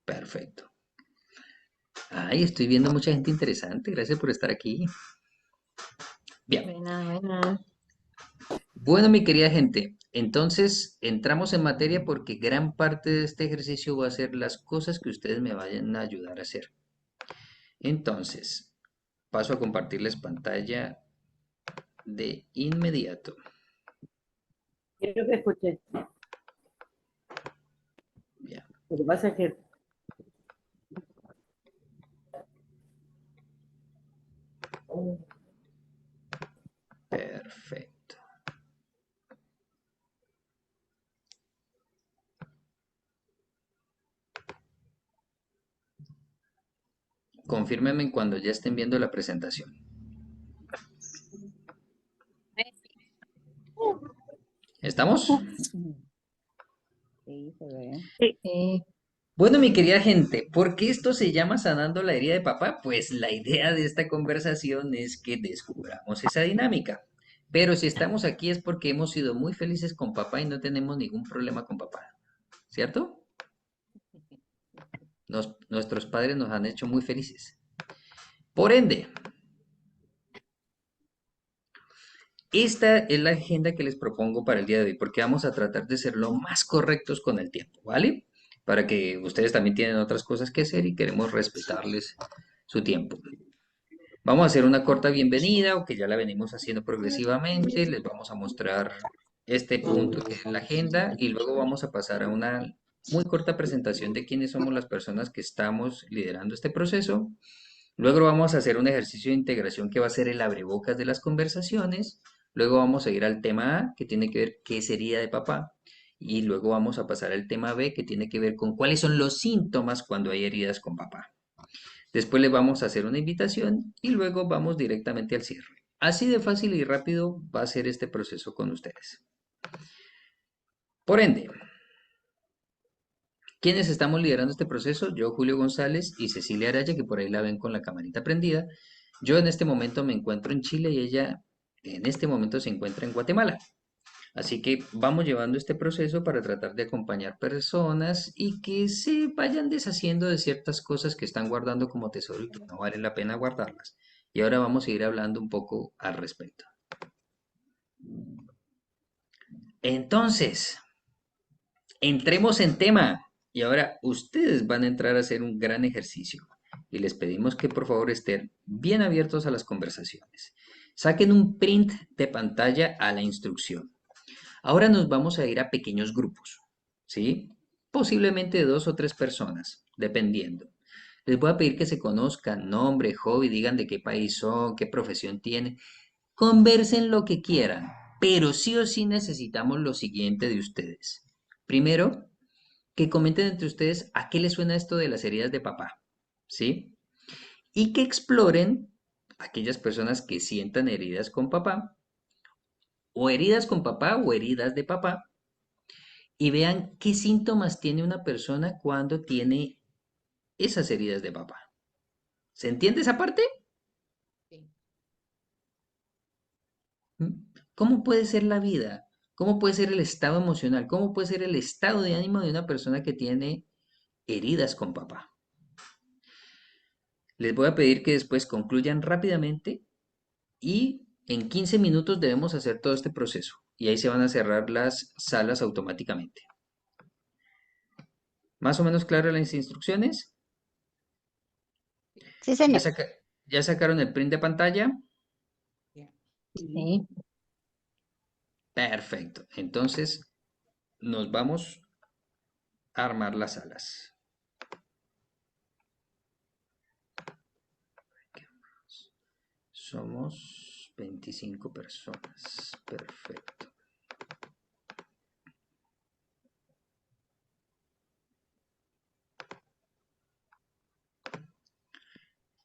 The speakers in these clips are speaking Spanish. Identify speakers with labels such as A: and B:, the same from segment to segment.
A: Perfecto. Ay, estoy viendo mucha gente interesante. Gracias por estar aquí. Bien.
B: Buena, buena.
A: Bueno, mi querida gente, entonces entramos en materia porque gran parte de este ejercicio va a ser las cosas que ustedes me vayan a ayudar a hacer. Entonces, paso a compartirles pantalla de inmediato.
C: Quiero que escuché.
A: Bien,
C: Lo que pasa es que
A: perfecto. Confírmenme cuando ya estén viendo la presentación. ¿Estamos?
B: Sí, se ve.
C: sí,
A: Bueno, mi querida gente, ¿por qué esto se llama sanando la herida de papá? Pues la idea de esta conversación es que descubramos esa dinámica. Pero si estamos aquí es porque hemos sido muy felices con papá y no tenemos ningún problema con papá, ¿cierto? Nuestros padres nos han hecho muy felices. Por ende, esta es la agenda que les propongo para el día de hoy, porque vamos a tratar de ser lo más correctos con el tiempo, ¿vale? Para que ustedes también tienen otras cosas que hacer y queremos respetarles su tiempo. Vamos a hacer una corta bienvenida, o que ya la venimos haciendo progresivamente. Les vamos a mostrar este punto que es la agenda y luego vamos a pasar a una muy corta presentación de quiénes somos las personas que estamos liderando este proceso. Luego vamos a hacer un ejercicio de integración que va a ser el abrebocas de las conversaciones. Luego vamos a ir al tema A, que tiene que ver qué sería de papá. Y luego vamos a pasar al tema B, que tiene que ver con cuáles son los síntomas cuando hay heridas con papá. Después les vamos a hacer una invitación y luego vamos directamente al cierre. Así de fácil y rápido va a ser este proceso con ustedes. Por ende, ¿quiénes estamos liderando este proceso? Yo, Julio González y Cecilia Araya, que por ahí la ven con la camarita prendida. Yo en este momento me encuentro en Chile y ella en este momento se encuentra en Guatemala. Así que vamos llevando este proceso para tratar de acompañar personas y que se vayan deshaciendo de ciertas cosas que están guardando como tesoro y que no vale la pena guardarlas. Y ahora vamos a ir hablando un poco al respecto. Entonces, entremos en tema. Y ahora ustedes van a entrar a hacer un gran ejercicio. Y les pedimos que por favor estén bien abiertos a las conversaciones. Saquen un print de pantalla a la instrucción. Ahora nos vamos a ir a pequeños grupos, ¿sí? Posiblemente de 2 o 3 personas, dependiendo. Les voy a pedir que se conozcan, nombre, hobby, digan de qué país son, qué profesión tienen. Conversen lo que quieran, pero sí o sí necesitamos lo siguiente de ustedes. Primero, que comenten entre ustedes a qué les suena esto de las heridas de papá, ¿sí? Y que exploren aquellas personas que sientan heridas con papá, o heridas con papá o heridas de papá, y vean qué síntomas tiene una persona cuando tiene esas heridas de papá. ¿Se entiende esa parte?
B: Sí.
A: ¿Mm? ¿Cómo puede ser la vida? ¿Cómo puede ser el estado emocional? ¿Cómo puede ser el estado de ánimo de una persona que tiene heridas con papá? Les voy a pedir que después concluyan rápidamente y en 15 minutos debemos hacer todo este proceso. Y ahí se van a cerrar las salas automáticamente. ¿Más o menos claras las instrucciones?
B: Sí,
A: ¿Ya,
B: señor.
A: saca- ya sacaron el print de pantalla?
C: sí.
B: Sí.
A: Perfecto. Entonces nos vamos a armar las salas. Somos 25 personas. Perfecto.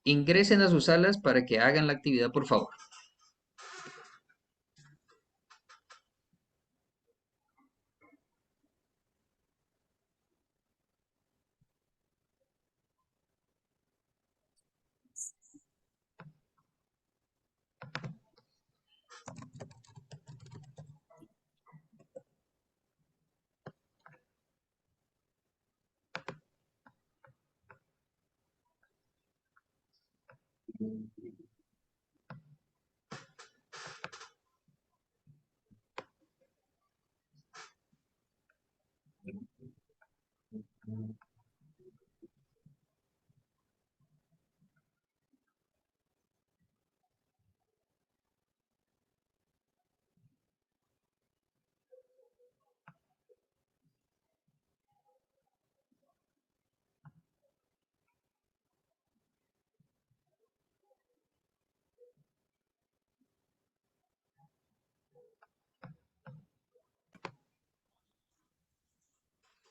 A: Ingresen a sus salas para que hagan la actividad, por favor.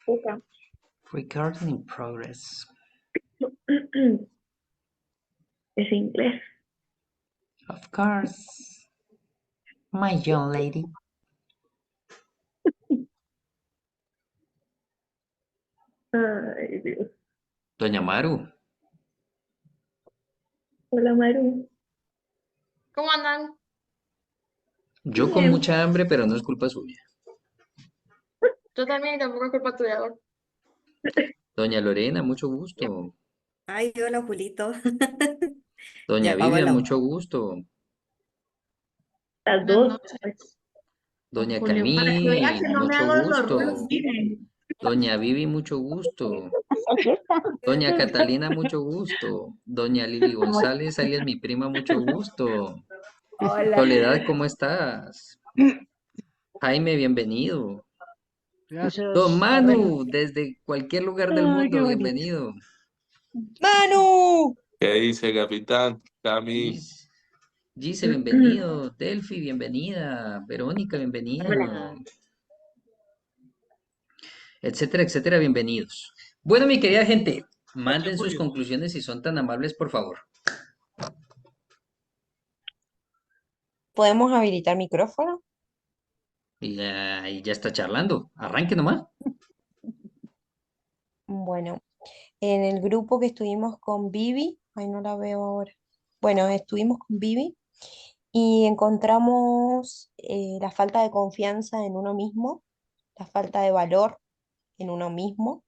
B: Okay.
A: Recording in progress.
B: Es inglés.
A: Of course. My young lady.
B: Ay, Dios.
A: Doña Maru,
B: Hola, Maru.
D: ¿Cómo andan?
A: yo con
B: Bien.
A: mucha hambre, pero no es culpa suya.
D: Yo también, y tampoco es culpa tuya. ¿No?
A: Doña Lorena, mucho gusto.
E: Ay, hola, Julito.
A: Doña
E: Ya apagó
A: Vivian,
E: el audio.
A: mucho gusto.
B: Las
D: Buenas
B: dos.
D: noches, don
A: Doña
D: Julio. Para que veas
A: Camil,
D: que no me
A: mucho
D: hago los rulos,
A: gusto.
D: miren.
A: Doña Vivi, mucho gusto. Doña Catalina, mucho gusto. Doña Lili González, alias mi prima, mucho gusto.
C: Hola.
A: Soledad, ¿cómo estás? Jaime, bienvenido. Don
F: Gracias.
A: Manu, desde cualquier lugar del
F: Ay, qué
A: mundo,
F: bonito.
A: bienvenido.
E: ¡Manu!
G: ¿Qué dice, capitán? Cami,
A: Gis- Gise, bienvenido. Delphi, bienvenida. Verónica, bienvenida. Etcétera, etcétera, bienvenidos. Bueno, mi querida gente, manden sus conclusiones si son tan amables, por favor.
E: ¿Podemos habilitar micrófono?
A: Y ya está charlando. Arranque nomás.
E: Bueno, en el grupo que estuvimos con Vivi, ay, no la veo ahora. Bueno, estuvimos con Vivi y encontramos la falta de confianza en uno mismo, la falta de valor en uno mismo.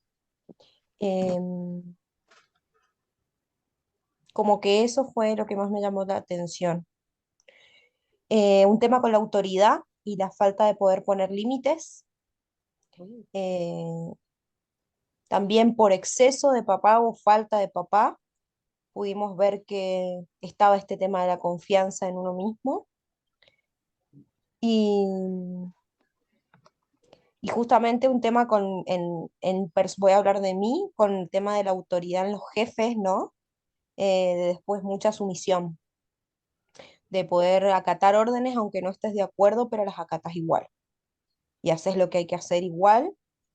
E: Em, Como que eso fue lo que más me llamó la atención. Un tema con la autoridad y la falta de poder poner límites. eh, También por exceso de papá o falta de papá, pudimos ver que estaba este tema de la confianza en uno mismo. Y, y justamente un tema voy a hablar de mí, con el tema de la autoridad en los jefes, ¿no? De después mucha sumisión, de poder acatar órdenes aunque no estés de acuerdo, pero las acatas igual. Y haces lo que hay que hacer igual.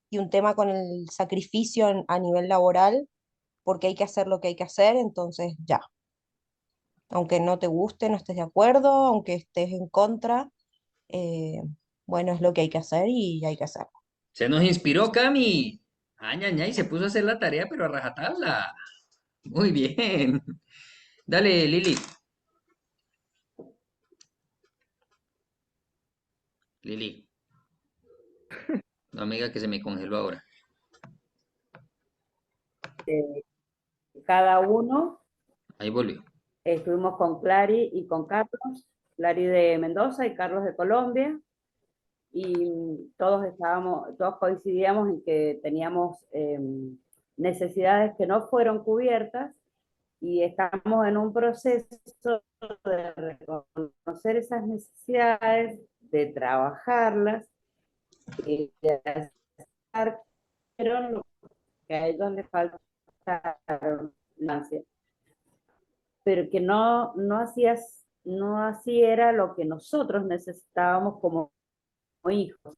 E: Y un tema con el sacrificio a nivel laboral, porque hay que hacer lo que hay que hacer, entonces ya. Aunque no te guste, no estés de acuerdo, aunque estés en contra, eh, bueno, es lo que hay que hacer y hay que hacerlo.
A: Se nos inspiró Cami. Ay, se puso a hacer la tarea, pero a rajatabla. Muy bien. Dale, Lili. Lili, no amiga que se me congeló ahora.
C: Cada uno,
A: Ahí volvió.
C: estuvimos con Clary y con Carlos, Clary de Mendoza y Carlos de Colombia, y todos coincidíamos en que teníamos necesidades que no fueron cubiertas y estamos en un proceso de reconocer esas necesidades, de trabajarlas, de hacer, pero lo que a ellos les falta la ansia, pero que no así era lo que nosotros necesitábamos como hijos,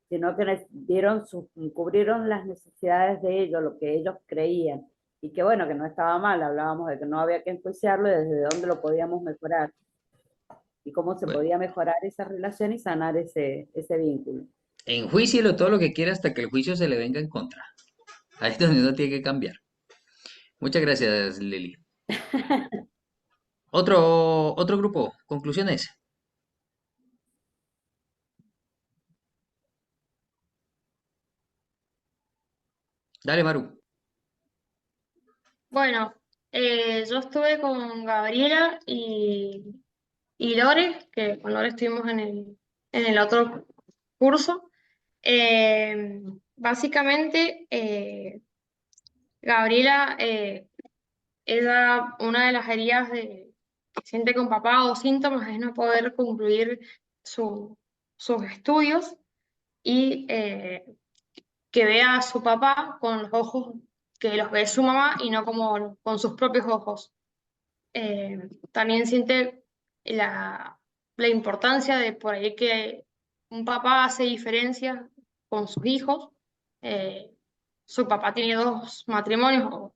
C: sino que cubrieron las necesidades de ellos, lo que ellos creían, y que bueno, que no estaba mal, hablábamos de que no había que enjuiciarlo y desde dónde lo podíamos mejorar, y cómo se
A: Bueno,
C: podía mejorar esa relación y sanar ese vínculo.
A: enjuícielo todo lo que quiera hasta que el juicio se le venga en contra. Ahí es donde uno tiene que cambiar. Muchas gracias, Lili. Otro grupo, conclusiones. Dale, Maru.
D: Bueno, Yo estuve con Gabriela y Lore, que con Lore estuvimos en el otro curso. Eh, Básicamente, Gabriela, ella, una de las heridas que siente con papá o síntomas es no poder concluir sus estudios y que vea a su papá con los ojos que los ve su mamá y no como con sus propios ojos. También siente la importancia de por ahí que un papá hace diferencias con sus hijos. Eh, Su papá tiene dos matrimonios,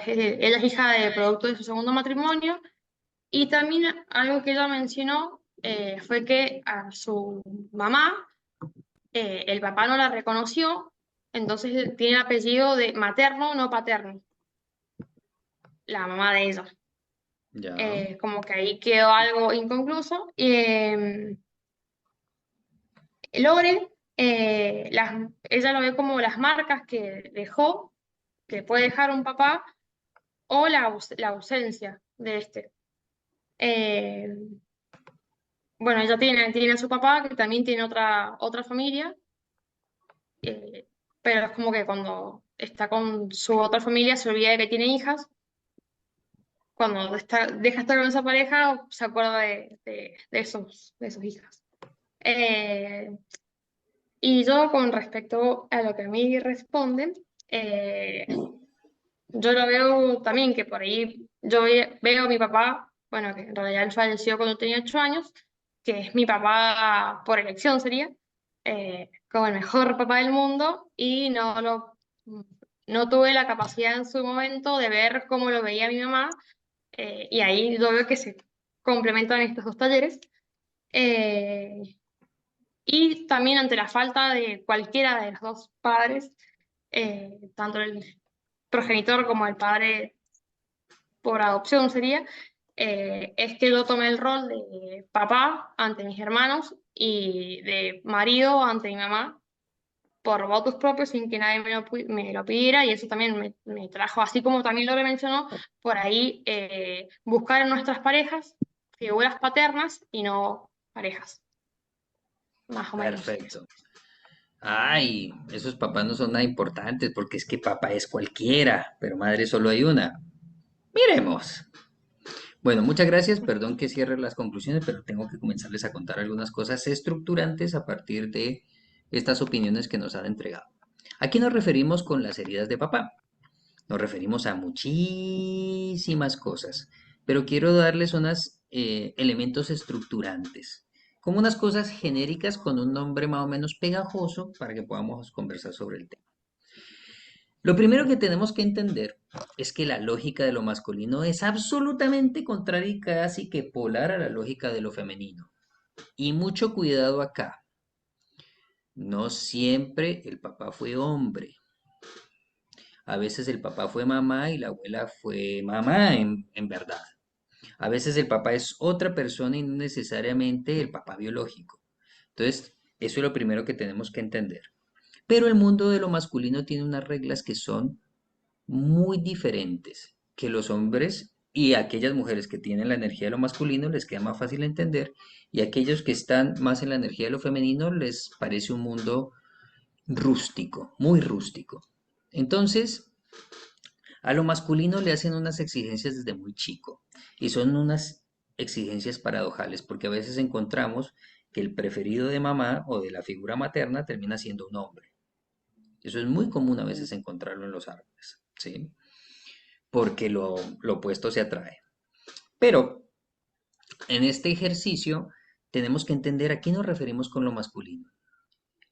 D: ella es hija de producto de su segundo matrimonio, y también algo que ella mencionó fue que a su mamá el papá no la reconoció, entonces tiene apellido de materno, no paterno, la mamá de ella.
A: Ya,
D: Como que ahí quedó algo inconcluso. Lore, ella lo ve como las marcas que dejó, que puede dejar un papá, o la ausencia de este. Eh, bueno, ella tiene a su papá, que también tiene otra familia, eh, pero es como que cuando está con su otra familia se olvida de que tiene hijas. Cuando deja estar con esa pareja, se acuerda de sus hijas. Eh, y yo, con respecto a lo que a mí responden, eh, yo lo veo también que por ahí veo a mi papá, bueno, que en realidad él falleció cuando tenía 8 años, que es mi papá por elección sería, como el mejor papá del mundo, y no tuve la capacidad en su momento de ver cómo lo veía mi mamá, y ahí yo veo que se complementan estos dos talleres. Eh, y también ante la falta de cualquiera de los dos padres, tanto el progenitor como el padre por adopción sería, es que yo tomé el rol de papá ante mis hermanos y de marido ante mi mamá por votos propios sin que nadie me lo pidiera, y eso también me trajo, así como también lo mencionó, por ahí buscar en nuestras parejas figuras paternas y no parejas, más o menos.
A: perfecto. Ay, esos papás no son nada importantes porque es que papá es cualquiera, pero madre solo hay una. Miremos. Bueno, muchas gracias. Perdón que cierre las conclusiones, pero tengo que comenzarles a contar algunas cosas estructurantes a partir de estas opiniones que nos han entregado. ¿A qué nos referimos con las heridas de papá? Nos referimos a muchísimas cosas, pero quiero darles unos elementos estructurantes, como unas cosas genéricas con un nombre más o menos pegajoso para que podamos conversar sobre el tema. Lo primero que tenemos que entender es que la lógica de lo masculino es absolutamente contraria y casi que polar a la lógica de lo femenino. Y mucho cuidado acá. No siempre el papá fue hombre. A veces el papá fue mamá y la abuela fue mamá en verdad. A veces el papá es otra persona y no necesariamente el papá biológico. Entonces, eso es lo primero que tenemos que entender. Pero el mundo de lo masculino tiene unas reglas que son muy diferentes que los hombres, y a aquellas mujeres que tienen la energía de lo masculino les queda más fácil entender, y a aquellos que están más en la energía de lo femenino les parece un mundo rústico, muy rústico. Entonces, a lo masculino le hacen unas exigencias desde muy chico, y son unas exigencias paradojales, porque a veces encontramos que el preferido de mamá o de la figura materna termina siendo un hombre. Eso es muy común a veces encontrarlo en los árboles, ¿sí? Porque lo opuesto se atrae. Pero en este ejercicio tenemos que entender a qué nos referimos con lo masculino.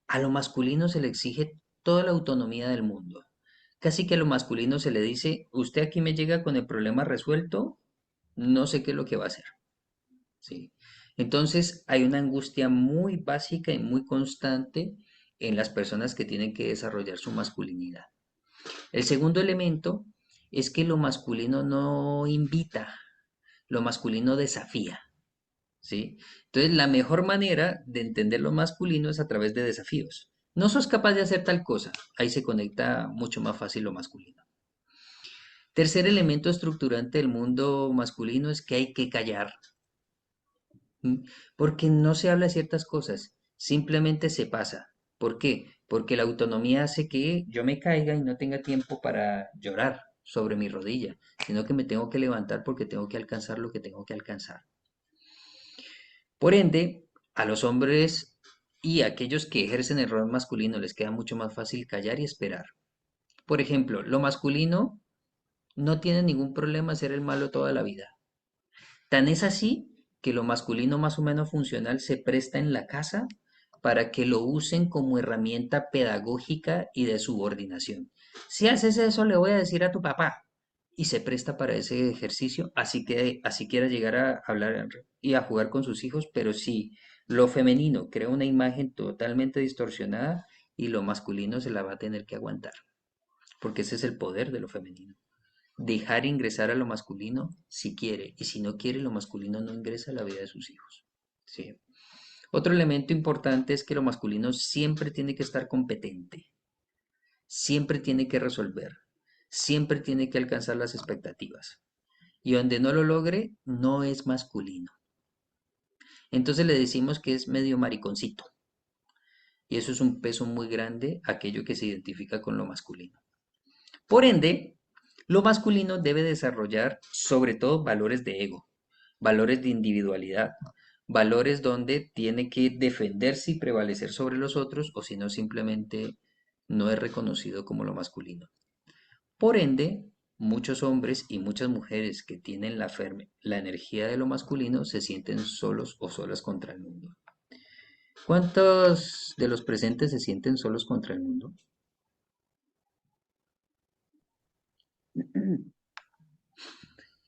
A: A lo masculino se le exige toda la autonomía del mundo. Casi que a lo masculino se le dice, usted aquí me llega con el problema resuelto, no sé qué es lo que va a hacer. ¿Sí? Entonces hay una angustia muy básica y muy constante en las personas que tienen que desarrollar su masculinidad. El segundo elemento es que lo masculino no invita, lo masculino desafía, ¿sí? Entonces, la mejor manera de entender lo masculino es a través de desafíos. No sos capaz de hacer tal cosa, ahí se conecta mucho más fácil lo masculino. Tercer elemento estructurante del mundo masculino es que hay que callar. ¿Mm? Porque no se habla de ciertas cosas, simplemente se pasa. ¿Por qué? Porque la autonomía hace que yo me caiga y no tenga tiempo para llorar sobre mi rodilla, sino que me tengo que levantar porque tengo que alcanzar lo que tengo que alcanzar. Por ende, a los hombres y a aquellos que ejercen el rol masculino les queda mucho más fácil callar y esperar. Por ejemplo, lo masculino no tiene ningún problema ser el malo toda la vida. Tan es así que lo masculino más o menos funcional se presta en la casa para que lo usen como herramienta pedagógica y de subordinación. Si haces eso, le voy a decir a tu papá. Y se presta para ese ejercicio, así que así quiera llegar a hablar y a jugar con sus hijos, pero si lo femenino crea una imagen totalmente distorsionada y lo masculino se la va a tener que aguantar, porque ese es el poder de lo femenino. Dejar ingresar a lo masculino si quiere, y si no quiere, lo masculino no ingresa a la vida de sus hijos. ¿Sí? Otro elemento importante es que lo masculino siempre tiene que estar competente, siempre tiene que resolver, siempre tiene que alcanzar las expectativas. Y donde no lo logre, no es masculino. Entonces le decimos que es medio mariconcito. Y eso es un peso muy grande, aquello que se identifica con lo masculino. Por ende, lo masculino debe desarrollar sobre todo valores de ego, valores de individualidad, valores donde tiene que defenderse y prevalecer sobre los otros, o si no, simplemente no es reconocido como lo masculino. Por ende, muchos hombres y muchas mujeres que tienen la energía de lo masculino se sienten solos o solas contra el mundo. ¿Cuántos de los presentes se sienten solos contra el mundo?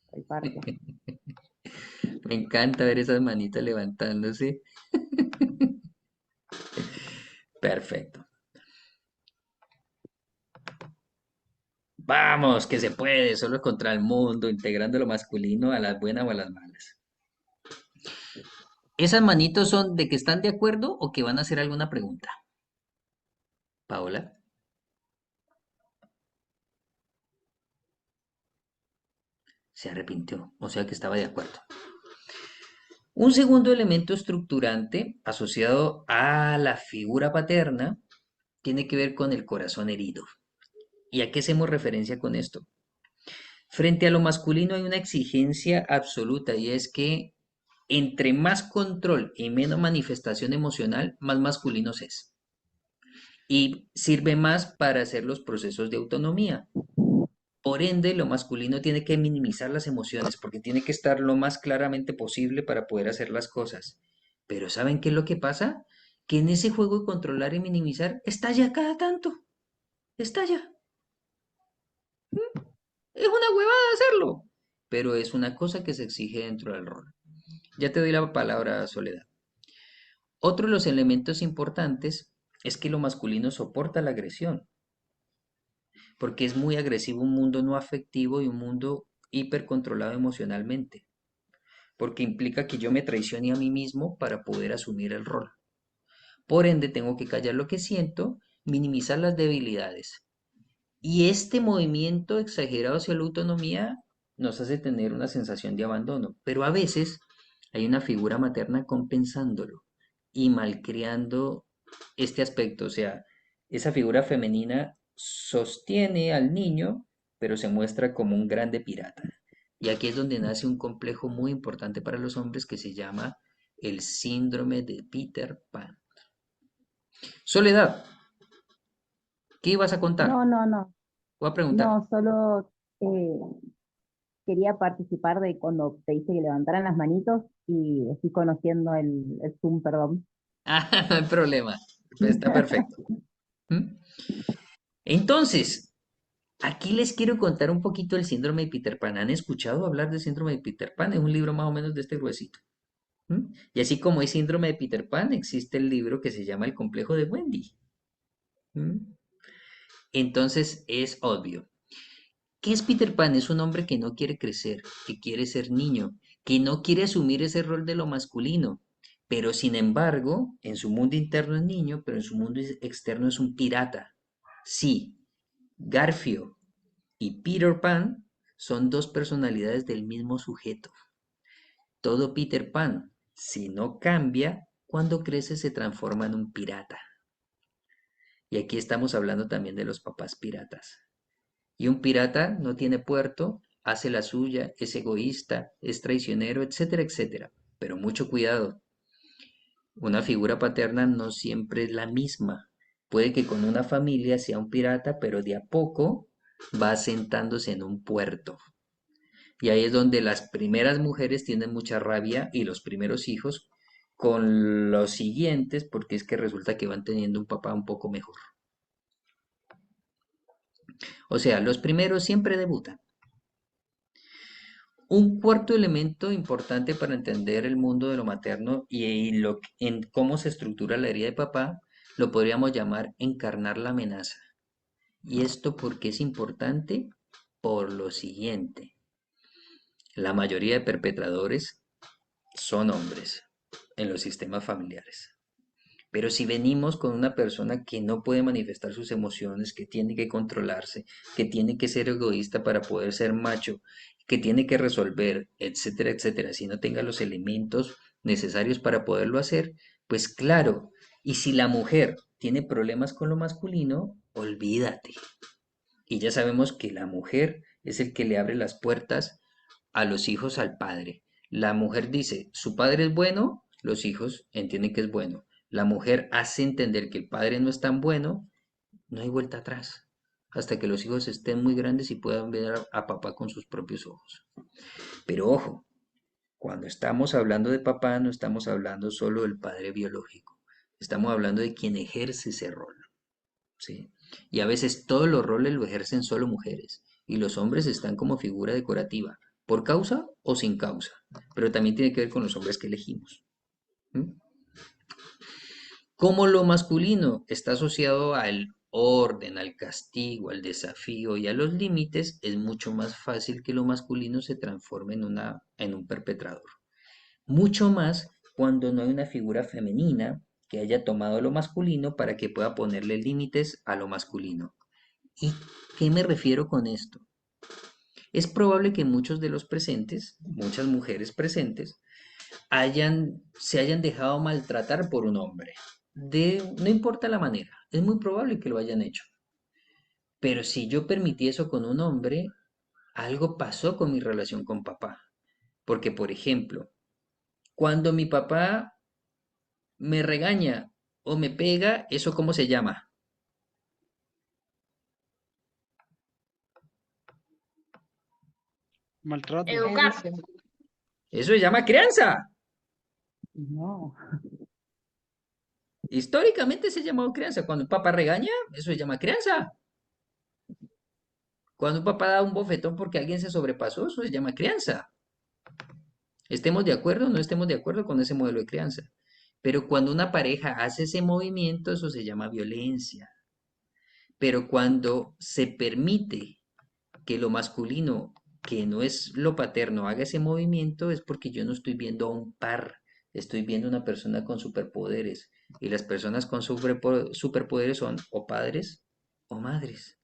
C: Soy parte.
A: Me encanta ver esas manitas levantándose. Perfecto. Vamos, que se puede, solo contra el mundo, integrando lo masculino a las buenas o a las malas. ¿Esas manitos son de que están de acuerdo o que van a hacer alguna pregunta? Paola. Se arrepintió, o sea que estaba de acuerdo. Un segundo elemento estructurante asociado a la figura paterna tiene que ver con el corazón herido. ¿Y a qué hacemos referencia con esto? Frente a lo masculino hay una exigencia absoluta y es que entre más control y menos manifestación emocional, más masculinos es. Y sirve más para hacer los procesos de autonomía. Por ende, lo masculino tiene que minimizar las emociones porque tiene que estar lo más claramente posible para poder hacer las cosas. Pero ¿saben qué es lo que pasa? Que en ese juego de controlar y minimizar estalla cada tanto. Estalla. Es una huevada hacerlo. Pero es una cosa que se exige dentro del rol. Ya te doy la palabra, Soledad. Otro de los elementos importantes es que lo masculino soporta la agresión, porque es muy agresivo un mundo no afectivo y un mundo hipercontrolado emocionalmente, porque implica que yo me traicione a mí mismo para poder asumir el rol. Por ende, tengo que callar lo que siento, minimizar las debilidades. Y este movimiento exagerado hacia la autonomía nos hace tener una sensación de abandono, pero a veces hay una figura materna compensándolo y malcriando este aspecto, o sea, esa figura femenina sostiene al niño, pero se muestra como un grande pirata. Y aquí es donde nace un complejo muy importante para los hombres que se llama el síndrome de Peter Pan. Soledad, ¿qué ibas a contar?
F: No, no, no,
A: Voy a preguntar.
F: no, solo eh, quería participar de cuando te dije que levantaran las manitos y estoy conociendo el Zoom, perdón.
A: Ah, no hay problema. Pues está perfecto. ¿Mm? Entonces, aquí les quiero contar un poquito el síndrome de Peter Pan. ¿Han escuchado hablar del síndrome de Peter Pan? Es un libro más o menos de este gruesito. ¿Mm? Y así como hay síndrome de Peter Pan, existe el libro que se llama El complejo de Wendy. ¿Mm? Entonces, es obvio. ¿Qué es Peter Pan? Es un hombre que no quiere crecer, que quiere ser niño, que no quiere asumir ese rol de lo masculino, pero sin embargo, en su mundo interno es niño, pero en su mundo externo es un pirata. Sí, Garfio y Peter Pan son dos personalidades del mismo sujeto. Todo Peter Pan, si no cambia, cuando crece se transforma en un pirata. Y aquí estamos hablando también de los papás piratas. Y un pirata no tiene puerto, hace la suya, es egoísta, es traicionero, etcétera, etcétera. Pero mucho cuidado, una figura paterna no siempre es la misma. Puede que con una familia sea un pirata, pero de a poco va asentándose en un puerto. Y ahí es donde las primeras mujeres tienen mucha rabia y los primeros hijos con los siguientes, porque es que resulta que van teniendo un papá un poco mejor. O sea, los primeros siempre debutan. Un cuarto elemento importante para entender el mundo de lo materno en cómo se estructura la herida de papá, lo podríamos llamar encarnar la amenaza. ¿Y esto por qué es importante? Por lo siguiente. La mayoría de perpetradores son hombres en los sistemas familiares. Pero si venimos con una persona que no puede manifestar sus emociones, que tiene que controlarse, que tiene que ser egoísta para poder ser macho, que tiene que resolver, etcétera, etcétera, si no tenga los elementos necesarios para poderlo hacer, pues claro, y si la mujer tiene problemas con lo masculino, olvídate. Y ya sabemos que la mujer es el que le abre las puertas a los hijos al padre. La mujer dice, su padre es bueno, los hijos entienden que es bueno. La mujer hace entender que el padre no es tan bueno, no hay vuelta atrás, hasta que los hijos estén muy grandes y puedan ver a papá con sus propios ojos. Pero ojo, cuando estamos hablando de papá, no estamos hablando solo del padre biológico, estamos hablando de quien ejerce ese rol, ¿sí? Y a veces todos los roles lo ejercen solo mujeres, y los hombres están como figura decorativa, por causa o sin causa, pero también tiene que ver con los hombres que elegimos. ¿Mm? Como lo masculino está asociado al orden, al castigo, al desafío y a los límites, es mucho más fácil que lo masculino se transforme en un perpetrador. Mucho más cuando no hay una figura femenina que haya tomado lo masculino para que pueda ponerle límites a lo masculino. ¿Y qué me refiero con esto? Es probable que muchos de los presentes, muchas mujeres presentes, se hayan dejado maltratar por un hombre. No importa la manera, es muy probable que lo hayan hecho. Pero si yo permití eso con un hombre, algo pasó con mi relación con papá. Porque, por ejemplo, cuando mi papá me regaña o me pega, ¿eso cómo se llama?
H: Maltrato.
D: Educar.
A: Eso se llama crianza.
F: No.
A: Históricamente se ha llamado crianza. Cuando un papá regaña, eso se llama crianza. Cuando un papá da un bofetón porque alguien se sobrepasó, eso se llama crianza. Estemos de acuerdo o no estemos de acuerdo con ese modelo de crianza. Pero cuando una pareja hace ese movimiento, eso se llama violencia. Pero cuando se permite que lo masculino, que no es lo paterno, haga ese movimiento, es porque yo no estoy viendo a un par, estoy viendo a una persona con superpoderes. Y las personas con superpoderes son o padres o madres.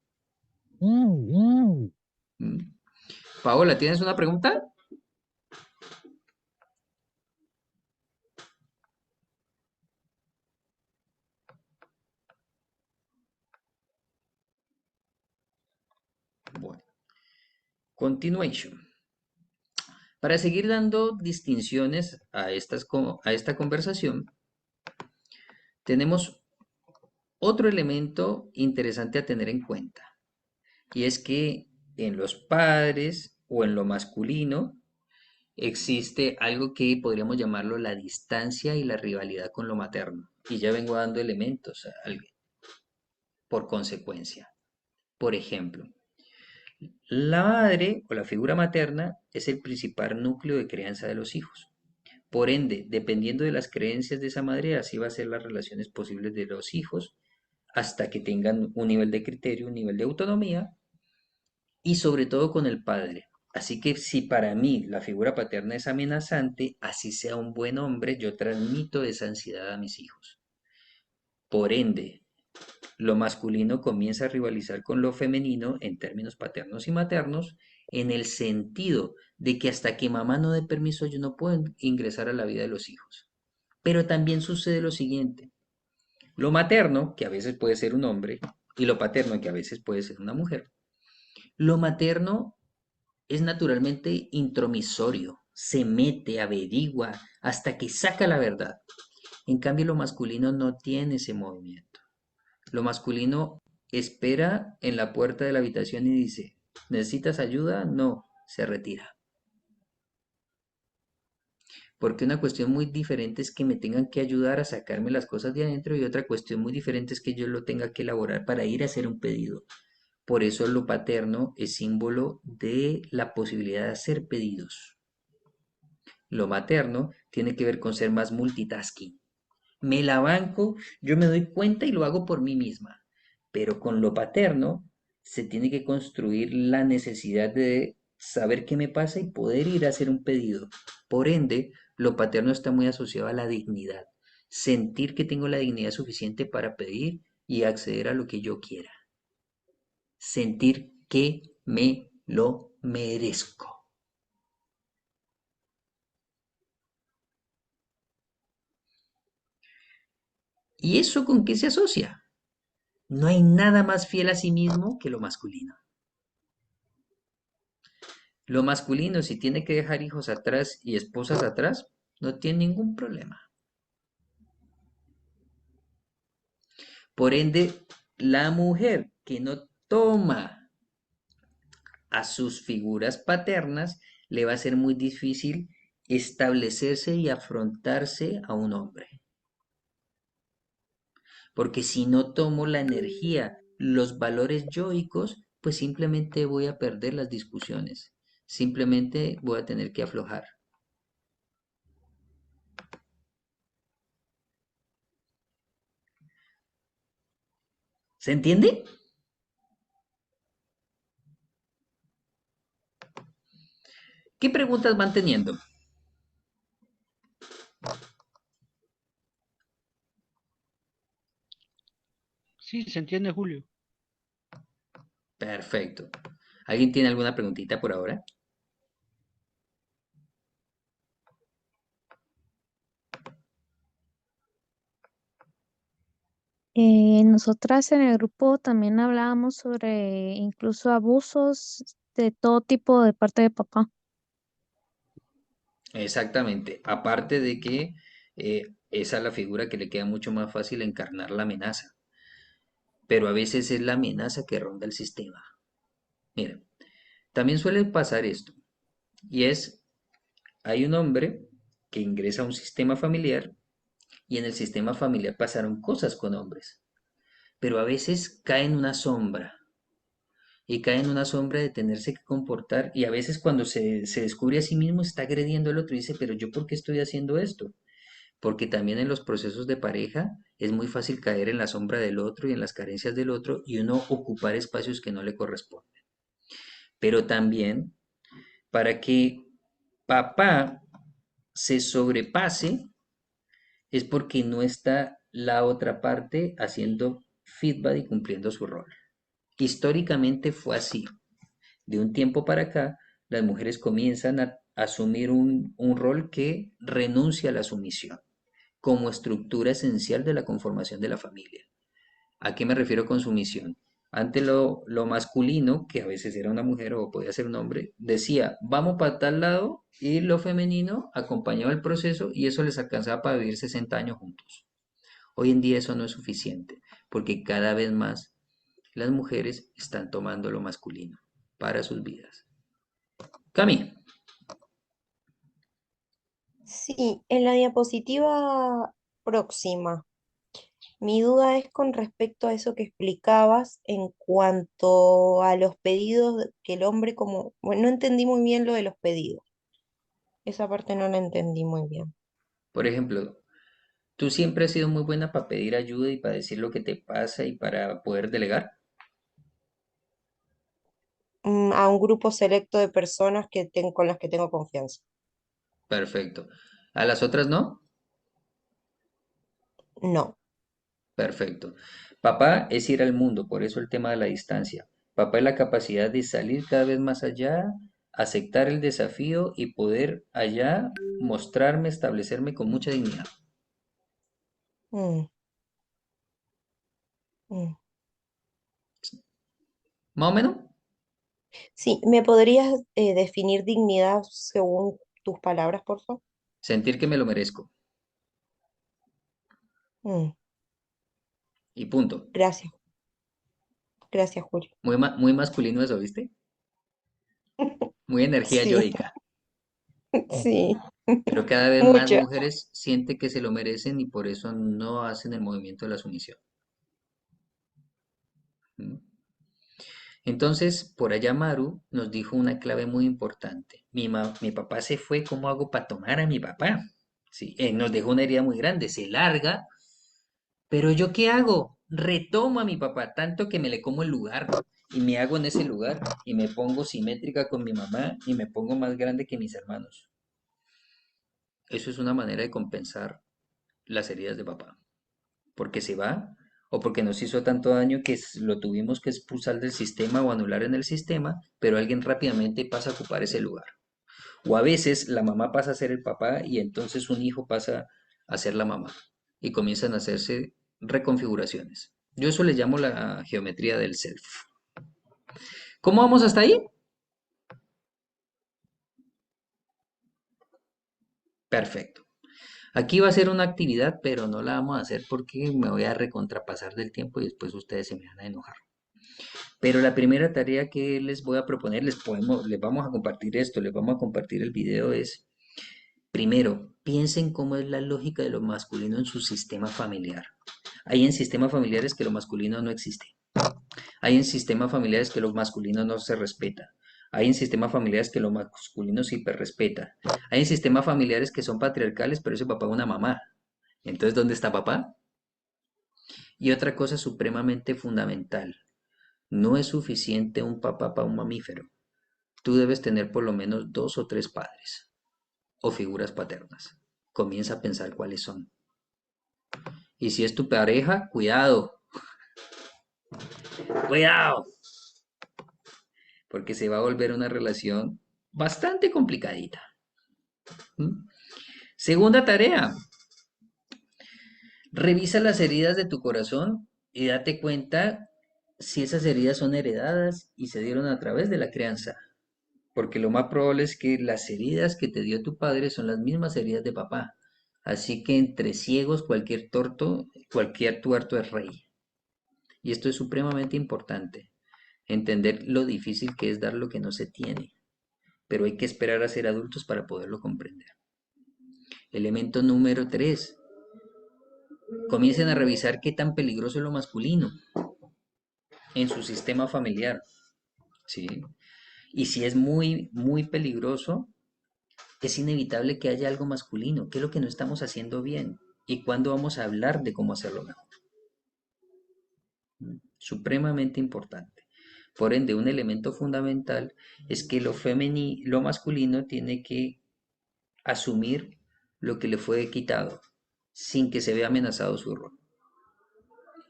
A: ¿Mm? Paola, ¿tienes una pregunta? Bueno, continuation. Para seguir dando distinciones a esta conversación, tenemos otro elemento interesante a tener en cuenta, y es que en los padres o en lo masculino existe algo que podríamos llamarlo la distancia y la rivalidad con lo materno, y ya vengo dando elementos por consecuencia. Por ejemplo, la madre o la figura materna es el principal núcleo de crianza de los hijos. Por ende, dependiendo de las creencias de esa madre, así va a ser las relaciones posibles de los hijos hasta que tengan un nivel de criterio, un nivel de autonomía y sobre todo con el padre. Así que si para mí la figura paterna es amenazante, así sea un buen hombre, yo transmito esa ansiedad a mis hijos. Por ende, lo masculino comienza a rivalizar con lo femenino en términos paternos y maternos en el sentido de que hasta que mamá no dé permiso yo no puedo ingresar a la vida de los hijos. Pero también sucede lo siguiente. Lo materno, que a veces puede ser un hombre, y lo paterno, que a veces puede ser una mujer. Lo materno es naturalmente intromisorio, se mete, averigua, hasta que saca la verdad. En cambio, lo masculino no tiene ese movimiento. Lo masculino espera en la puerta de la habitación y dice, ¿necesitas ayuda? No, se retira. Porque una cuestión muy diferente es que me tengan que ayudar a sacarme las cosas de adentro y otra cuestión muy diferente es que yo lo tenga que elaborar para ir a hacer un pedido. Por eso lo paterno es símbolo de la posibilidad de hacer pedidos. Lo materno tiene que ver con ser más multitasking. Me la banco, yo me doy cuenta y lo hago por mí misma. Pero con lo paterno se tiene que construir la necesidad de saber qué me pasa y poder ir a hacer un pedido. Por ende, lo paterno está muy asociado a la dignidad. Sentir que tengo la dignidad suficiente para pedir y acceder a lo que yo quiera. Sentir que me lo merezco. ¿Y eso con qué se asocia? No hay nada más fiel a sí mismo que lo masculino. Lo masculino, si tiene que dejar hijos atrás y esposas atrás, no tiene ningún problema. Por ende, la mujer que no toma a sus figuras paternas, le va a ser muy difícil establecerse y afrontarse a un hombre. Porque si no tomo la energía, los valores yoicos, pues simplemente voy a perder las discusiones. Simplemente voy a tener que aflojar. ¿Se entiende? ¿Qué preguntas van teniendo?
H: Sí, se entiende, Julio.
A: Perfecto. ¿Alguien tiene alguna preguntita por ahora?
I: Nosotras en el grupo también hablábamos sobre incluso abusos de todo tipo de parte de papá.
A: Exactamente. Aparte de que esa es la figura que le queda mucho más fácil encarnar la amenaza. Pero a veces es la amenaza que ronda el sistema. Miren, también suele pasar esto. Y es, hay un hombre que ingresa a un sistema familiar y en el sistema familiar pasaron cosas con hombres. Pero a veces cae en una sombra. Y cae en una sombra de tenerse que comportar y a veces cuando se descubre a sí mismo está agrediendo al otro y dice, pero yo ¿por qué estoy haciendo esto? Porque también en los procesos de pareja es muy fácil caer en la sombra del otro y en las carencias del otro y uno ocupar espacios que no le corresponden. Pero también para que papá se sobrepase es porque no está la otra parte haciendo feedback y cumpliendo su rol. Históricamente fue así. De un tiempo para acá, las mujeres comienzan a asumir un rol que renuncia a la sumisión como estructura esencial de la conformación de la familia. ¿A qué me refiero con sumisión? Ante lo masculino, que a veces era una mujer o podía ser un hombre, decía, vamos para tal lado, y lo femenino acompañaba el proceso y eso les alcanzaba para vivir 60 años juntos. Hoy en día eso no es suficiente, porque cada vez más las mujeres están tomando lo masculino para sus vidas. Cami,
E: Sí, en la diapositiva próxima, mi duda es con respecto a eso que explicabas en cuanto a los pedidos que el hombre como, bueno, no entendí muy bien lo de los pedidos. Esa parte no la entendí muy bien.
A: por ejemplo, tú siempre has sido muy buena para pedir ayuda y para decir lo que te pasa y para poder delegar.
E: A un grupo selecto de personas con las que tengo confianza.
A: Perfecto. ¿A las otras no?
E: No.
A: Perfecto. Papá es ir al mundo, por eso el tema de la distancia. Papá es la capacidad de salir cada vez más allá, aceptar el desafío y poder allá mostrarme, establecerme con mucha dignidad.
E: Mm, mm.
A: ¿Más o menos?
E: Sí, ¿me podrías definir dignidad según tus palabras, por favor?
A: Sentir que me lo merezco.
E: Mm,
A: Y punto.
E: gracias, gracias, Julio.
A: Muy masculino eso, ¿viste? Muy energía
E: Sí,
A: yoica.
E: sí,
A: Pero cada vez más
E: mucho.
A: mujeres sienten que se lo merecen y por eso no hacen el movimiento de la sumisión. ¿Mm? Entonces, por allá Maru nos dijo una clave muy importante. Mi papá se fue, ¿cómo hago para tomar a mi papá? Sí, nos dejó una herida muy grande, se larga, pero ¿yo qué hago? Retomo a mi papá, tanto que me le como el lugar y me hago en ese lugar y me pongo simétrica con mi mamá y me pongo más grande que mis hermanos. Eso es una manera de compensar las heridas de papá, porque se va o porque nos hizo tanto daño que lo tuvimos que expulsar del sistema o anular en el sistema, pero alguien rápidamente pasa a ocupar ese lugar. O a veces la mamá pasa a ser el papá y entonces un hijo pasa a ser la mamá y comienzan a hacerse reconfiguraciones. Yo eso le llamo la geometría del self. ¿Cómo vamos hasta ahí? Perfecto. Aquí va a ser una actividad, pero no la vamos a hacer porque me voy a recontrapasar del tiempo y después ustedes se me van a enojar. Pero la primera tarea que les voy a proponer, les vamos a compartir esto, les vamos a compartir el video, es, primero, piensen cómo es la lógica de lo masculino en su sistema familiar. Hay en sistemas familiares que lo masculino no existe. Hay en sistemas familiares que lo masculino no se respeta. Hay en sistemas familiares que lo masculino se hiperrespeta. Hay en sistemas familiares que son patriarcales, pero ese papá es una mamá. Entonces, ¿dónde está papá? Y otra cosa supremamente fundamental. No es suficiente un papá para un mamífero. Tú debes tener por lo menos 2 o 3 padres o figuras paternas. Comienza a pensar cuáles son. Y si es tu pareja, cuidado, cuidado, porque se va a volver una relación bastante complicadita. ¿Mm? Segunda tarea, revisa las heridas de tu corazón y date cuenta si esas heridas son heredadas y se dieron a través de la crianza. Porque lo más probable es que las heridas que te dio tu padre son las mismas heridas de papá. Así que entre ciegos cualquier tuerto es rey. Y esto es supremamente importante, entender lo difícil que es dar lo que no se tiene, pero hay que esperar a ser adultos para poderlo comprender. Elemento número 3. Comiencen a revisar qué tan peligroso es lo masculino en su sistema familiar, ¿sí? Y si es muy, muy peligroso, es inevitable que haya algo masculino. ¿Qué es lo que no estamos haciendo bien? ¿Y cuándo vamos a hablar de cómo hacerlo mejor? Supremamente importante. Por ende, un elemento fundamental es que lo masculino tiene que asumir lo que le fue quitado sin que se vea amenazado su rol.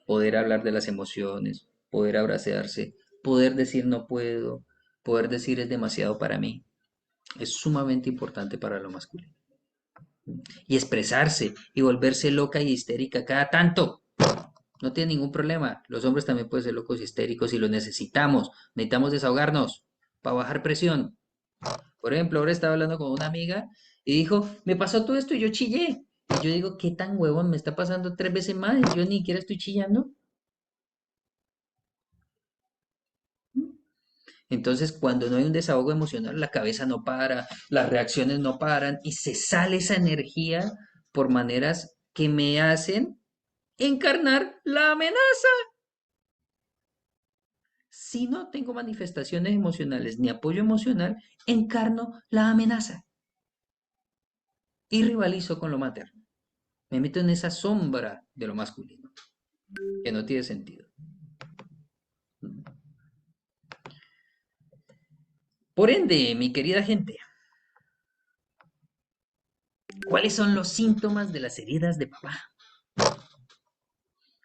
A: Poder hablar de las emociones, poder abrazarse, poder decir no puedo, poder decir es demasiado para mí. Es sumamente importante para lo masculino. Y expresarse y volverse loca y histérica cada tanto. No tiene ningún problema. Los hombres también pueden ser locos y histéricos y lo necesitamos. Necesitamos desahogarnos para bajar presión. Por ejemplo, ahora estaba hablando con una amiga y dijo, me pasó todo esto y yo chillé. Y yo digo, ¿qué tan huevón? Me está pasando 3 veces más y yo ni siquiera estoy chillando. Entonces, cuando no hay un desahogo emocional, la cabeza no para, las reacciones no paran y se sale esa energía por maneras que me hacen encarnar la amenaza. Si no tengo manifestaciones emocionales ni apoyo emocional, encarno la amenaza y rivalizo con lo materno. Me meto en esa sombra de lo masculino, que no tiene sentido. Por ende, mi querida gente, ¿cuáles son los síntomas de las heridas de papá?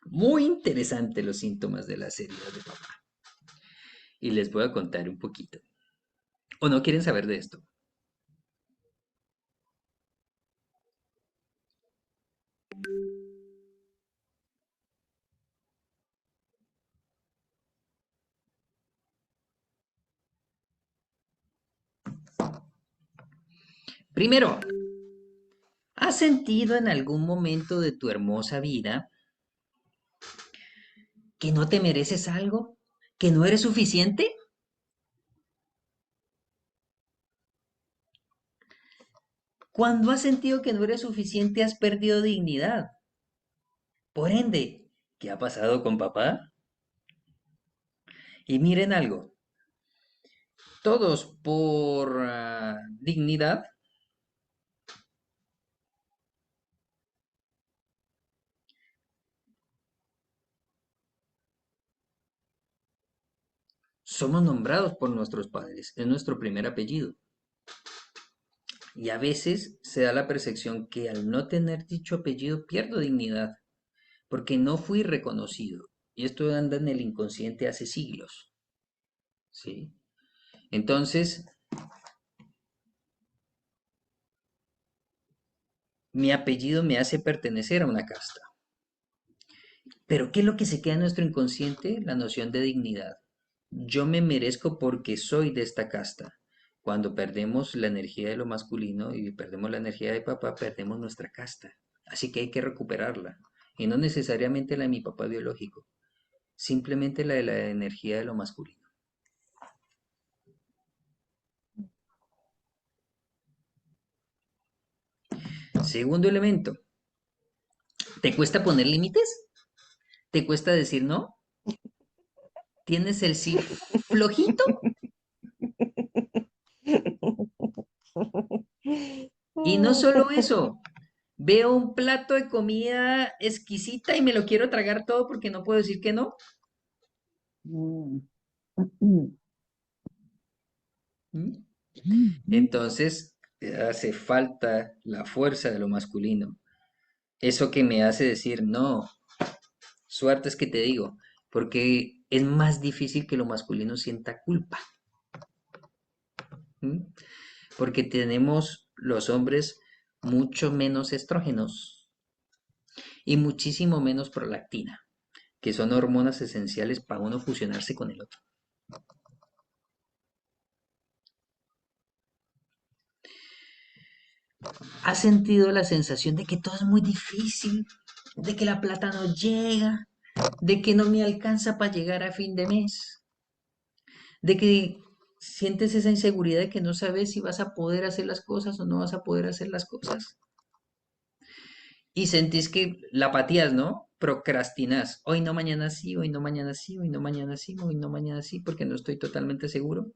A: Muy interesante los síntomas de las heridas de papá. y les voy a contar un poquito. ¿O no quieren saber de esto? Primero, ¿has sentido en algún momento de tu hermosa vida que no te mereces algo? ¿Que no eres suficiente? Cuando has sentido que no eres suficiente, has perdido dignidad. Por ende, ¿qué ha pasado con papá? Y miren algo, todos por dignidad somos nombrados por nuestros padres, es nuestro primer apellido. Y a veces se da la percepción que al no tener dicho apellido pierdo dignidad, porque no fui reconocido. Y esto anda en el inconsciente hace siglos, ¿sí? Entonces, mi apellido me hace pertenecer a una casta. Pero ¿qué es lo que se queda en nuestro inconsciente? La noción de dignidad. Yo me merezco porque soy de esta casta. Cuando perdemos la energía de lo masculino y perdemos la energía de papá, perdemos nuestra casta. Así que hay que recuperarla. Y no necesariamente la de mi papá biológico, simplemente la de la energía de lo masculino. Segundo elemento, ¿te cuesta poner límites? ¿Te cuesta decir no? ¿Tienes el sí flojito? Y no solo eso, veo un plato de comida exquisita y me lo quiero tragar todo porque no puedo decir que no.
F: Mm.
A: ¿Mm? Entonces, hace falta la fuerza de lo masculino. Eso que me hace decir, no, suerte es que te digo, porque es más difícil que lo masculino sienta culpa. ¿Mm? Porque tenemos los hombres mucho menos estrógenos y muchísimo menos prolactina, que son hormonas esenciales para uno fusionarse con el otro. ¿Has sentido la sensación de que todo es muy difícil? ¿De que la plata no llega? ¿De que no me alcanza para llegar a fin de mes? ¿De que sientes esa inseguridad de que no sabes si vas a poder hacer las cosas o no vas a poder hacer las cosas? Y sentís que la patías, ¿no? Procrastinás. Hoy no, mañana sí, hoy no, mañana sí, hoy no, mañana sí, hoy no, mañana sí, porque no estoy totalmente seguro.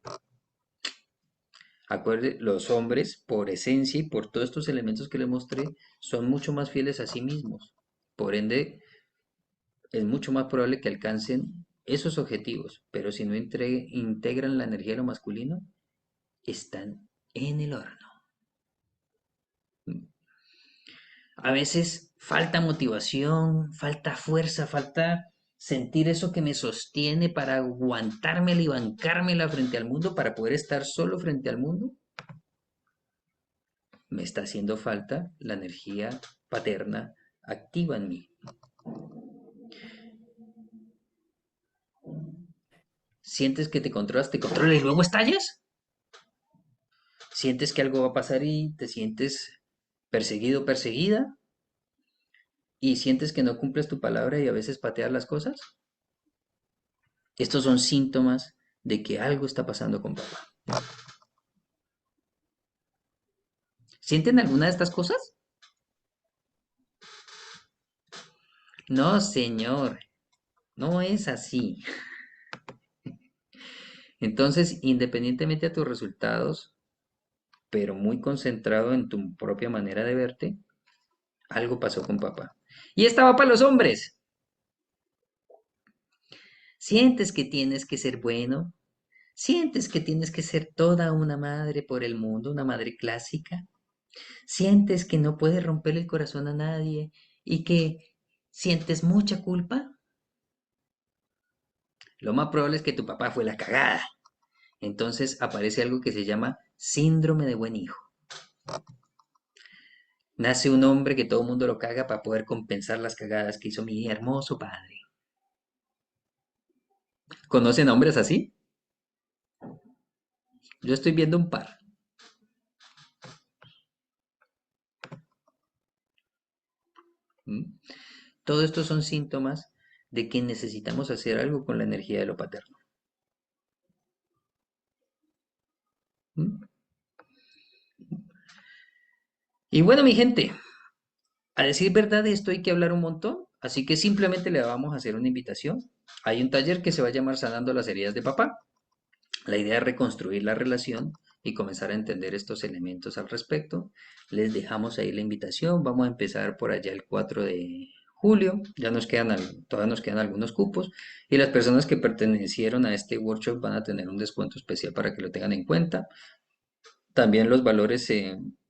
A: Acuerde, los hombres, por esencia y por todos estos elementos que le mostré, son mucho más fieles a sí mismos. Por ende, es mucho más probable que alcancen esos objetivos, pero si no integran la energía de lo masculino, están en el horno. A veces falta motivación, falta fuerza, falta sentir eso que me sostiene para aguantármela y bancármela frente al mundo, para poder estar solo frente al mundo. Me está haciendo falta la energía paterna activa en mí. ¿Sientes que te controla y luego estallas? ¿Sientes que algo va a pasar y te sientes perseguido, perseguida? ¿Y sientes que no cumples tu palabra y a veces pateas las cosas? Estos son síntomas de que algo está pasando con papá. ¿Sienten alguna de estas cosas? No, señor, no es así. Entonces, independientemente de tus resultados, pero muy concentrado en tu propia manera de verte, algo pasó con papá. Y esta va para los hombres. ¿Sientes que tienes que ser bueno? ¿Sientes que tienes que ser toda una madre por el mundo, una madre clásica? ¿Sientes que no puedes romperle el corazón a nadie y que sientes mucha culpa? Lo más probable es que tu papá fue la cagada. Entonces aparece algo que se llama síndrome de buen hijo. Nace un hombre que todo el mundo lo caga para poder compensar las cagadas que hizo mi hermoso padre. ¿Conocen hombres así? Yo estoy viendo un par. ¿Mm? Todo esto son síntomas de que necesitamos hacer algo con la energía de lo paterno. ¿Mm? Y bueno, mi gente, a decir verdad, de esto hay que hablar un montón, así que simplemente le vamos a hacer una invitación. Hay un taller que se va a llamar Sanando las heridas de papá. La idea es reconstruir la relación y comenzar a entender estos elementos al respecto. Les dejamos ahí la invitación. Vamos a empezar por allá el 4 de julio. Ya nos quedan, todavía nos quedan algunos cupos. Y las personas que pertenecieron a este workshop van a tener un descuento especial para que lo tengan en cuenta. También los valores,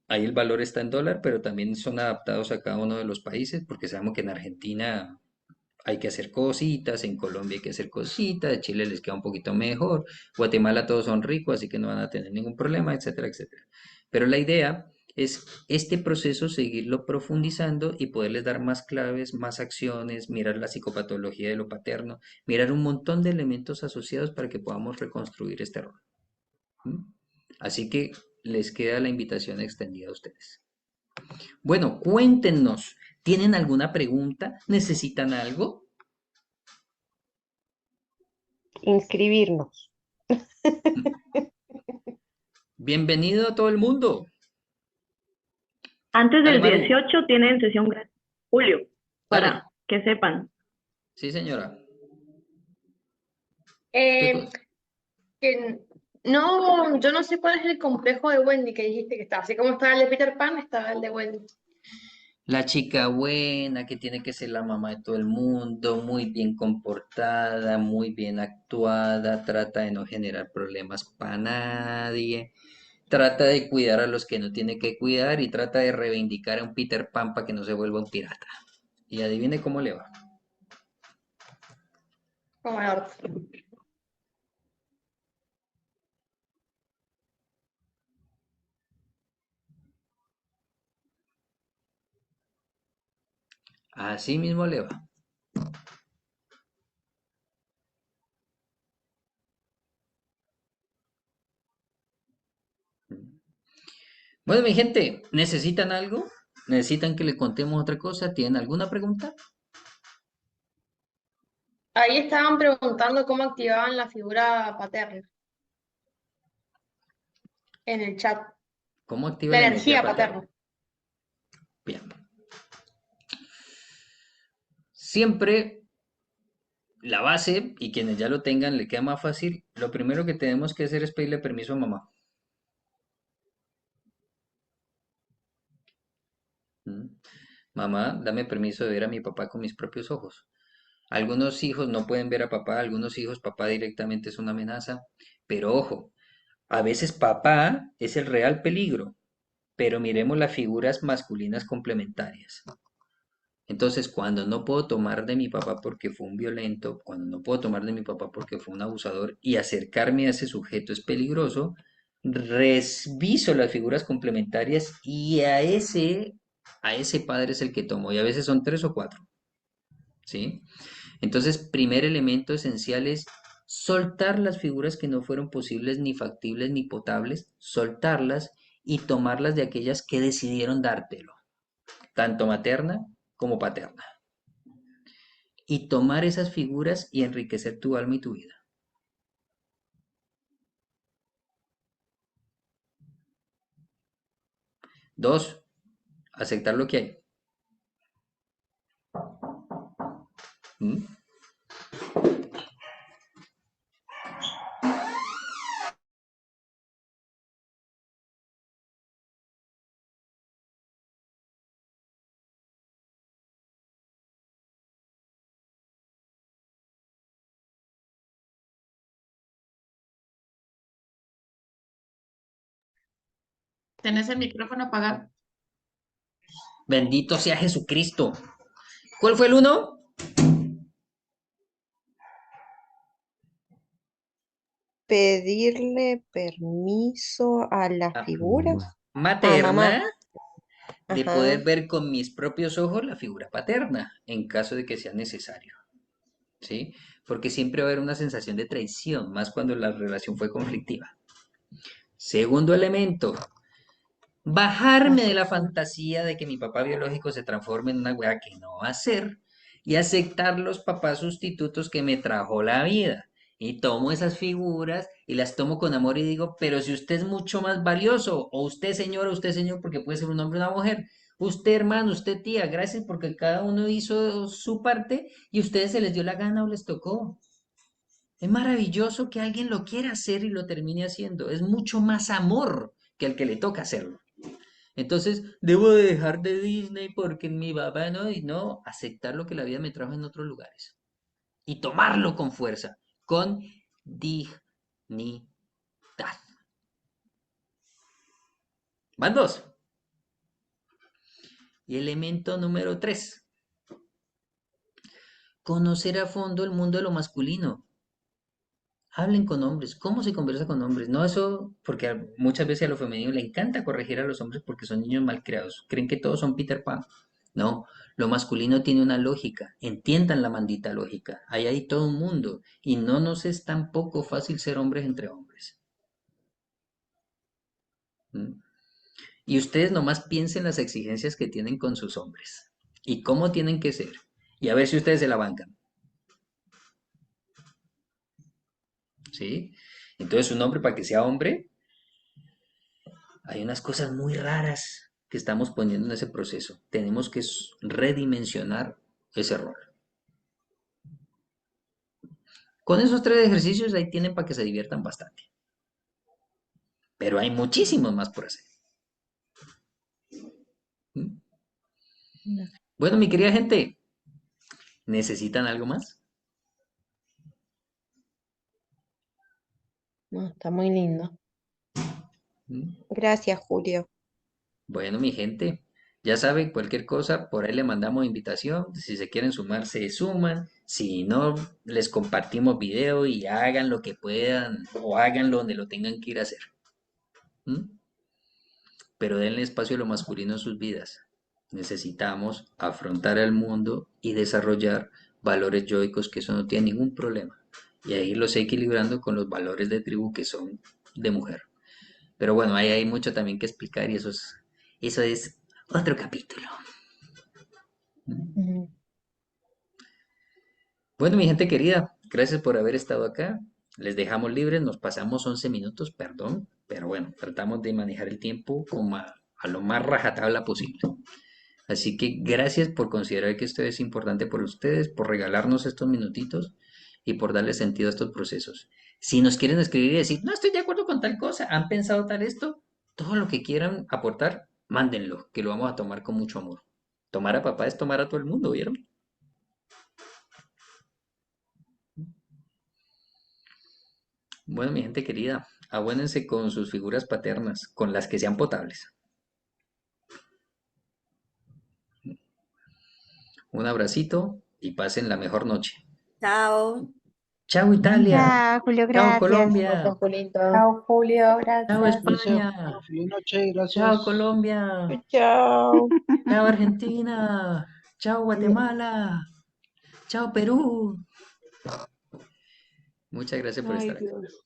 A: ahí el valor está en dólar, pero también son adaptados a cada uno de los países, porque sabemos que en Argentina hay que hacer cositas, en Colombia hay que hacer cositas, en Chile les queda un poquito mejor, Guatemala todos son ricos, así que no van a tener ningún problema, etcétera, etcétera. Pero la idea es este proceso seguirlo profundizando y poderles dar más claves, más acciones, mirar la psicopatología de lo paterno, mirar un montón de elementos asociados para que podamos reconstruir este rol. ¿Mm? Así que les queda la invitación extendida a ustedes. Bueno, cuéntenos, ¿tienen alguna pregunta? ¿Necesitan algo?
E: Inscribirnos.
A: Bienvenido a todo el mundo.
B: Antes
A: Dale,
B: del
A: Maru.
B: 18 tienen sesión gratis. Julio,
A: Dale.
B: para que sepan.
A: Sí, señora.
D: Eh, que no, yo no sé cuál es el complejo de Wendy que dijiste que estaba. Así como estaba el de Peter Pan, estaba el de Wendy.
A: La chica buena que tiene que ser la mamá de todo el mundo, muy bien comportada, muy bien actuada, trata de no generar problemas para nadie, trata de cuidar a los que no tiene que cuidar y trata de reivindicar a un Peter Pan para que no se vuelva un pirata. Y adivine cómo le va.
D: Como el orto.
A: Así mismo le va. Bueno, mi gente, ¿necesitan algo? ¿Necesitan que le contemos otra cosa? ¿Tienen alguna pregunta?
D: Ahí estaban preguntando cómo activaban la figura paterna en el chat.
A: ¿Cómo activa
D: La
A: la energía
D: energía
A: paterna?
D: paterna.
A: Bien. Siempre la base, y quienes ya lo tengan le queda más fácil, lo primero que tenemos que hacer es pedirle permiso a mamá. ¿Mm? Mamá, dame permiso de ver a mi papá con mis propios ojos. Algunos hijos no pueden ver a papá, algunos hijos papá directamente es una amenaza, pero ojo, a veces papá es el real peligro, pero miremos las figuras masculinas complementarias. Entonces, cuando no puedo tomar de mi papá porque fue un violento, cuando no puedo tomar de mi papá porque fue un abusador y acercarme a ese sujeto es peligroso, reviso las figuras complementarias y a ese padre es el que tomo. Y a veces son tres o cuatro, ¿sí? Entonces, primer elemento esencial es soltar las figuras que no fueron posibles, ni factibles, ni potables, soltarlas y tomarlas de aquellas que decidieron dártelo, tanto materna como paterna, y tomar esas figuras y enriquecer tu alma y tu vida. Dos, aceptar lo que hay. ¿Mm?
D: ¿Tenés el micrófono apagado?
A: Bendito sea Jesucristo. ¿Cuál fue el uno?
E: pedirle permiso a la
A: Ah,
E: figura.
A: materna
E: mamá.
A: de poder
E: Ajá.
A: ver con mis propios ojos la figura paterna en caso de que sea necesario, ¿sí? Porque siempre va a haber una sensación de traición, más cuando la relación fue conflictiva. Segundo elemento, bajarme de la fantasía de que mi papá biológico se transforme en una weá que no va a ser y aceptar los papás sustitutos que me trajo la vida. Y tomo esas figuras y las tomo con amor y digo, pero si usted es mucho más valioso, o usted señor, porque puede ser un hombre o una mujer, usted hermano, usted tía, gracias porque cada uno hizo su parte y a ustedes se les dio la gana o les tocó. Es maravilloso que alguien lo quiera hacer y lo termine haciendo. Es mucho más amor que el que le toca hacerlo. Entonces, debo de dejar de Disney porque mi papá no, y no, aceptar lo que la vida me trajo en otros lugares. Y tomarlo con fuerza, con dignidad. Van dos. Y elemento número 3. Conocer a fondo el mundo de lo masculino. Hablen con hombres. ¿Cómo se conversa con hombres? No eso, porque muchas veces a lo femenino le encanta corregir a los hombres porque son niños mal creados. Creen que todos son Peter Pan. No, lo masculino tiene una lógica. Entiendan la maldita lógica. Hay todo un mundo. Y no nos es tampoco fácil ser hombres entre hombres. ¿Mm? Y ustedes nomás piensen las exigencias que tienen con sus hombres. Y cómo tienen que ser. Y a ver si ustedes se la bancan. ¿Sí? Entonces, un hombre, para que sea hombre, hay unas cosas muy raras que estamos poniendo en ese proceso. Tenemos que redimensionar ese rol. Con esos 3 ejercicios ahí tienen para que se diviertan bastante. Pero hay muchísimos más por hacer. ¿Mm?
F: No.
A: Bueno, mi querida gente, ¿necesitan algo más?
E: No, está muy lindo.
A: ¿Mm?
E: Gracias, Julio.
A: Bueno, mi gente, ya saben, cualquier cosa, por ahí le mandamos invitación. Si se quieren sumar, se suman. Si no, les compartimos video y hagan lo que puedan o háganlo donde lo tengan que ir a hacer. ¿Mm? Pero denle espacio a lo masculino en sus vidas. Necesitamos afrontar el mundo y desarrollar valores yoicos, que eso no tiene ningún problema. Y ahí los equilibrando con los valores de tribu que son de mujer. Pero bueno, ahí hay mucho también que explicar y eso es otro capítulo.
E: Ujú.
A: Bueno, mi gente querida, gracias por haber estado acá. Les dejamos libres, nos pasamos 11 minutos, perdón, pero bueno, tratamos de manejar el tiempo como a lo más rajatabla posible. Así que gracias por considerar que esto es importante por ustedes, por regalarnos estos minutitos y por darle sentido a estos procesos. Si nos quieren escribir y decir, no estoy de acuerdo con tal cosa, han pensado tal esto, todo lo que quieran aportar, mándenlo, que lo vamos a tomar con mucho amor. Tomar a papá es tomar a todo el mundo, ¿vieron? Bueno, mi gente querida, abónense con sus figuras paternas, con las que sean potables. Un abracito y pasen la mejor noche.
C: Chao.
A: Chao Italia,
I: Ya, Julio,
A: chao
I: gracias.
A: Colombia,
E: Gracias, Julito.
C: Chao, Julio,
A: chao
C: gracias.
H: Gracias,
A: España,
H: feliz noche,
A: chao
H: gracias.
A: Colombia,
E: Chao.
A: chao Argentina, chao Guatemala, chao Perú. Muchas gracias por
C: Ay,
A: estar acá.
C: Dios.